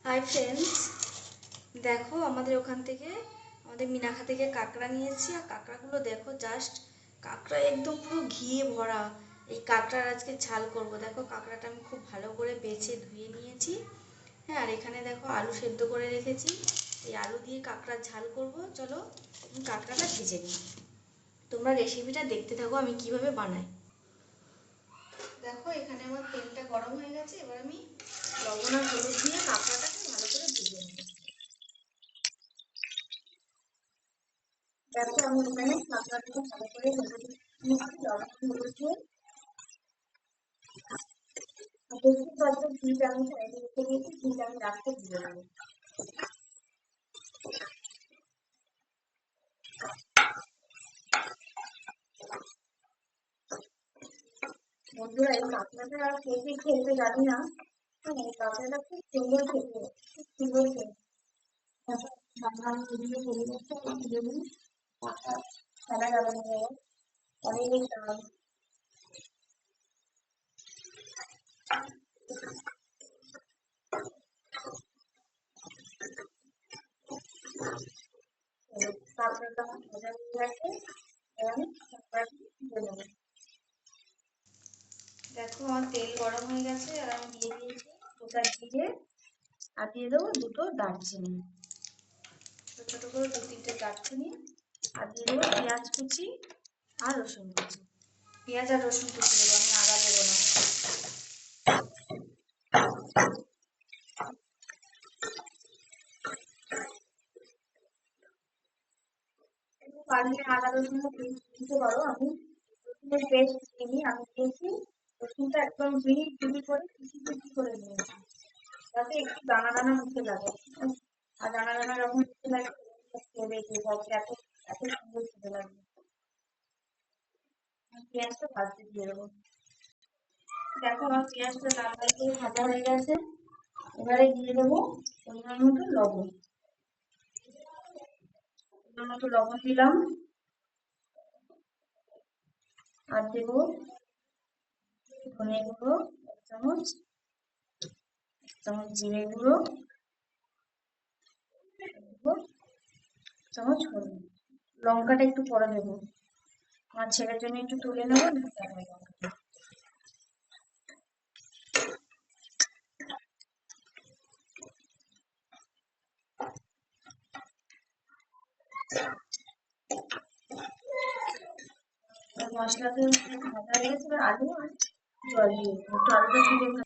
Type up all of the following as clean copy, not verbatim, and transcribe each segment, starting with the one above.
Hi friends, দেখো আমাদের ওখান থেকে আমাদের মিনাখা থেকে কাঁকড়া নিয়েছি। আর কাঁকড়াগুলো দেখো, জাস্ট কাঁকড়া একদম পুরো ঘিয়ে ভরা। এই কাঁকড়ার আজকে ঝাল করব। দেখো কাঁকড়াটা আমি খুব ভালো করে বেছে ধুয়ে নিয়েছি। হ্যাঁ, আর এখানে দেখো আলু সেদ্ধ করে রেখেছি। এই আলু দিয়ে কাঁকড়ার ঝাল করব। চলো আমি কাঁকড়াটা ভেজে নিই। তোমরা রেসিপিটা দেখতে থাকো আমি কিভাবে বানাই। দেখো এখানে আমার তেলটা গরম হয়ে গেছে। এবার আমি লবণ আর হলুদ দিয়ে কাঁকড়াটাকে ভালো করে ভেজে নেব। দেখো আমি এখানে কাঁকড়াটাকে ভালো করে ভেজে নিচ্ছি লবণ হলুদ দিয়ে। দেখতে পাচ্ছ ঘিটা আমি সাইডে রেখে দিয়েছি, ঘিটা আমি রাখতে দিয়ে দেবো। বন্ধুরা, এই কাঁকড়াটা আর কে কে খেতে জানি না, এই কাঁকড়াটা খুব সুন্দর খেতে, খুব সুন্দর খেতে। রান্নার ভিডিও করে যাচ্ছে, এই ভিডিওগুলি ফেলা যাবে না, অনেক দাম। কাঁকড়াটা আমার ভাজা হয়ে গেছে, এবার আমি কাঁকড়াটা দিয়ে দেবো। দেখো আমার তেল গরম হয়ে গেছে, আর আমি দিয়ে দিয়েছি গোটা জিরে, আর দিয়ে দেবো দুটো দারচিনি, ছোট ছোট করে 2-3টে দারচিনি, আর দিয়ে দেবো পেঁয়াজ কুচি আর রসুন কুচি। পেঁয়াজ আর রসুন কুচি দেবো, আমি আদা দেবো না। পারলে আদা রসুনের পেস্ট দিতে পারো। আমি রসুনের পেস্ট দিইনি, আমি দিয়েছি রসুনটা একদম মিহি মিহি করে কুচি কুচি করে নিয়েছি, যাতে একটু দানা দানা মুখে লাগে। আর দানা দানা যখন মুখে লাগে খেয়ে দেখবে এত এত সুন্দর খেতে লাগবে। পেঁয়াজটা ভাজতে দিয়ে দেবো। দেখো আমার পেঁয়াজটা লাল লাল করে ভাজা হয়ে গেছে। এবারে দিয়ে দেবো পরিমাণ মতো লবণ। পরিমাণ মতো লবণ দিলাম, আর দেবো ধনে গুঁড়ো 1 চামচ, 1 চামচ জিরে গুঁড়ো, 1 চামচ হলুদ। লঙ্কাটা একটু পরে দেবো, আমার ছেলের জন্য একটু তুলে নেবো। মশলাতে ভাজা হয়ে গেছে, এবার আলু আর জল দিয়ে একটু আলুটা তুলে।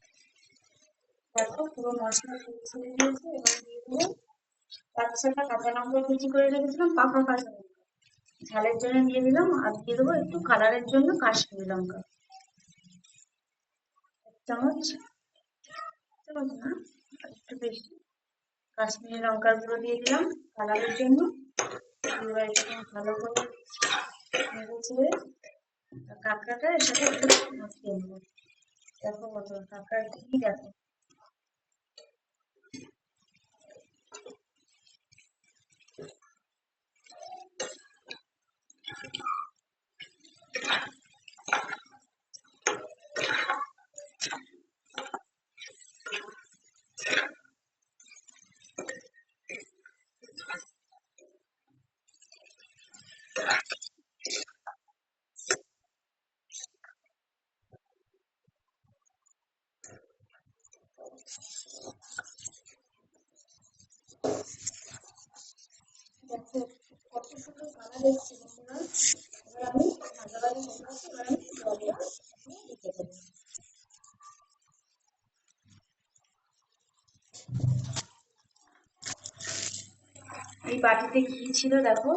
দেখো পুরো মশলা ছেড়ে দিয়েছে। এবার দিয়ে দেবো 5-6টা কাঁচা লঙ্কা কুচি করে রেখেছিলাম, পাকা কাঁচা লঙ্কা, ঝালের জন্য দিয়ে দিলাম। আর দিয়ে দেবো একটু কালারের জন্য কাশ্মীরি লঙ্কা 1 চামচ, চামচ না একটু বেশি, কাশ্মীরি লঙ্কার গুঁড়ো দিয়ে দিলাম কালারের জন্য। এবার একটু ভালো করে নেড়ে চেড়ে কাঁকড়াটা এর সাথে একটু মাখিয়ে নেবো। দেখো কত কাঁকড়ার ঘি, দেখো দেখো কত সুন্দর কালার এসছে বন্ধুরা। এবার আমি ভাজা ভাজা হয়ে গেছে, এবার আমি জলটা দিতে দেবো। এই বাটিতে ঘি ছিল, দেখো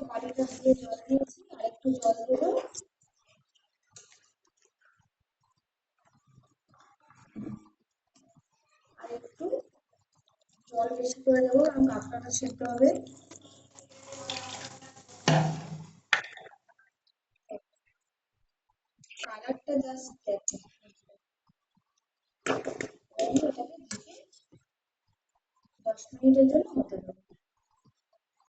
বাটিটা দিয়ে জল দিয়েছি, আর একটু জল দেবো। আর একটু জল বেশি করে দেবো, কারণ কাঁকড়াটা সেদ্ধ হবে। কালারটা জাস্ট দেখো। আমি এটাকে ঢেকে 10 মিনিটের জন্য হতে দেবো।